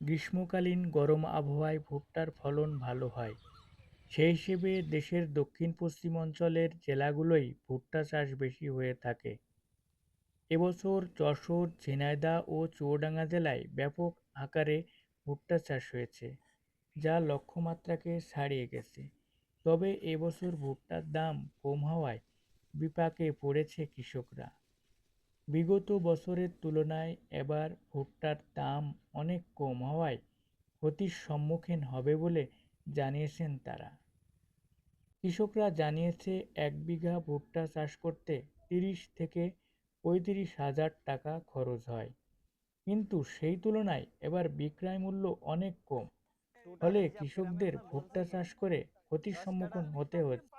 গ্রীষ্মকালীন গরম আবহাওয়ায় ভুট্টার ফলন ভালো হয়। সেই হিসেবে দেশের দক্ষিণ-পশ্চিম অঞ্চলের জেলাগুলোয় ভুট্টা চাষ বেশি হয়ে থাকে। এবছর যশোর, ঝিনাইদহ ও চুয়াডাঙ্গা জেলায় ব্যাপক আকারে ভুট্টা চাষ হয়েছে, যা লক্ষ্যমাত্রাকে ছাড়িয়ে গেছে। তবে এবছর ভুট্টার দাম কম হওয়ায় বিপাকে পড়েছে কৃষকরা। বিগত বছরের তুলনায় এবার ভুট্টার দাম অনেক কম হওয়ায় ক্ষতির সম্মুখীন হবে বলে জানিয়েছেন তারা। কৃষকরা জানিয়েছে, ১ বিঘা ভুট্টা চাষ করতে ৩০ থেকে ৩৫ হাজার টাকা খরচ হয়, কিন্তু সেই তুলনায় এবার বিক্রয় মূল্য অনেক কম। ফলে কৃষকদের ভুট্টা চাষ করে ক্ষতির সম্মুখীন হতে হচ্ছে।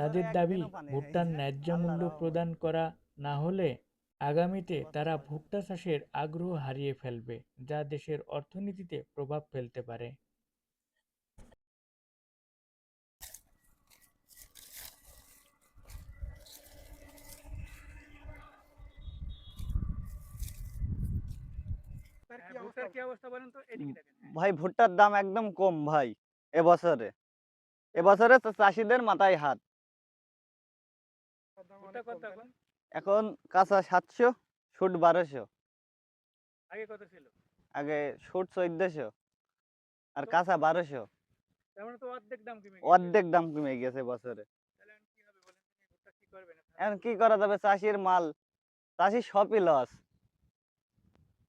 তাদের দাবি, ভুট্টার ন্যায্য মূল্য প্রদান করা না হলে আগামীতে তারা ভুট্টা চাষের আগ্রহ হারিয়ে ফেলবে, যা দেশের অর্থনীতিতে প্রভাব ফেলতে পারে। ভুট্টার কি অবস্থা বলেন তো, এদিকে দেখেন। ভাই ভুট্টার দাম একদম কম ভাই। এবছরে এবছরে তো চাষিদের মাথায় হাত। ভুট্টা কত এখন? এখন কাঁচা 700, শুট 1200। আগে কত ছিল? আগে শুট 1400 আর তো কাঁচা 1200। তার মানে তো অর্ধেক দাম কমে গেছে। অর্ধেক দাম কমে গেছে বছরে। তাহলে এখন কি হবে বলেন তো, এই ভুট্টা কি করবেন আপনারা? এখন কি করা যাবে? চাষির মাল, চাষি সবই লস।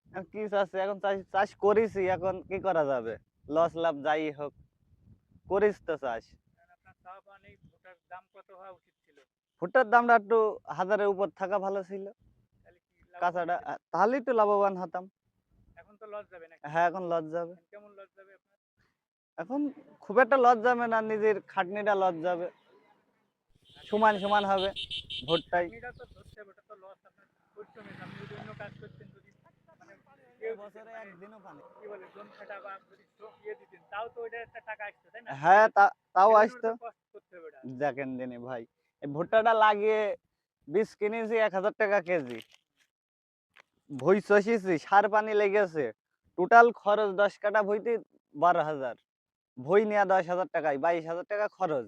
এখন কি চাষে, এখন চাষ করেছি, এখন কি করা যাবে? লস লাভ যাই হোক, করিস তো চাষ। এখন আপনার চাওয়া পাওয়া নেই, ভুট্টার দাম কত হওয়া উচিত ছিল? ভুট্টার দামটা একটু 1000-এর উপর থাকা ভালো ছিল। তাহলে কি লাভবান কাঁচাটা হতেন? তাহলে একটু লাভবান হতাম। এখন তো লস যাবে নাকি? হ্যাঁ, এখন লস যাবে। এখন কেমন লস যাবে আপনার? এখন খুব একটা লস যাবে না, নিজের খাটনিটা লস যাবে, সমান খাটনিটা সমান হবে ভুট্টাই। খাটনিটা তো ধরতে হবে, ওটা তো লস আপনার পরিশ্রমের। আপনি যদি অন্য কাজ করতেন, যদি মানে কেউ দিতেন, এবছরে মানে একদিনও পানি। কি বলে জোন খাটা বা যদি ইয়ে দিতেন, তাও তো ওইটা একটা টাকা আসতো, তাই না? হ্যাঁ, তাও এর জন্য আসতো। তো কষ্ট করতে হবে ওটা। দেখেন দিনে ভাই, এই ভুট্টাটা লাগিয়ে বীজ কিনেছি 1000 টাকা কেজি, ভুই চষিছি, সার পানি লেগেছে, টোটাল খরচ 10 কাঠা ভুইতে 12,000। ভুই নেওয়া 10,000 টাকায় 22,000 টাকা খরচ।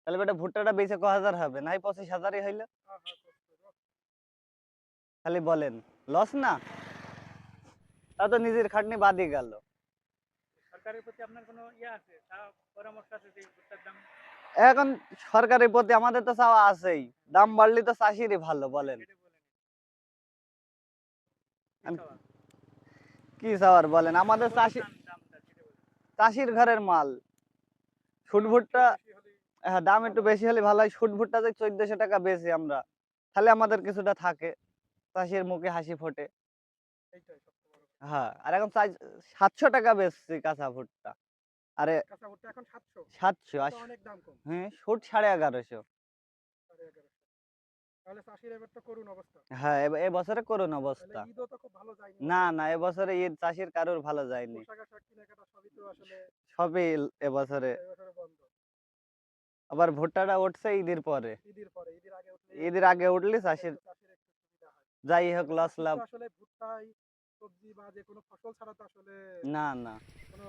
তাহলে বেটা ভুট্টাটা বেচে ক হাজার হবে? নাই 25,000-ই হইলো। হ্যাঁ, হ্যাঁ, কষ্ট। খালি বলেন, লস না? তা তো নিজের খাটনি বাদই গেল। সরকারের প্রতি আপনার কোনো ইয়ে আছে, পরামর্শ আছে যে ভুট্টার দাম এখন সরকারের প্রতি আমাদের তো চাওয়া আছেই, দাম বাড়লে তো চাষিরই ভালো বলেন। কেটে বলেন কি এখন চাওয়া? কি চাওয়ার বলেন, আমাদের কত চাষি, চান দামটা কেটে বলেন। চাষির ঘরের মাল। শুট দাম একটু ভুট্টা, বেশি হলে হ্যাঁ দাম একটু ভালো হয়। বেশি হলে ভালো হয়। শুট ভুট্টা যে 1400 টাকা বেচি আমরা, তাহলে আমাদের কিছুটা থাকে, চাষির মুখে হাসি ফোটে। এইটাই সবচেয়ে বড় কথা। হ্যাঁ, আর এখন 700 টাকা বেচছি কাঁচা ভুট্টা। আরে কাঁচা ভুট্টা এখন 700, 700 এটা আর তো অনেক দাম কম। হ্যাঁ, শুট 1150। 11,500। তাহলে চাষির এবার তো করুণ অবস্থা। হ্যাঁ, এবছরে করুন তাহলে অবস্থা। ঈদও তো খুব ভালো যায়নি না এবছর। না, এবছরে ঈদ চাষির কারোর ভালো যায়নি। পোশাক আশাক কেনাকাটা সবই তো আসলে সবই এবছরে। এবছরে বন্ধ। আবার ভুট্টাটা উঠছে ঈদের পরে। ঈদের পরে, ঈদের আগে উঠলে ঈদের আগে উঠলে চাষির একটু চাষির একটু সুবিধা হয়। যাই হোক তবে লস চাষির লাভ। তো আসলে ভুট্টাই সবজি বা যে কোনো ফসল ছাড়া তো আসলে না না। কোনো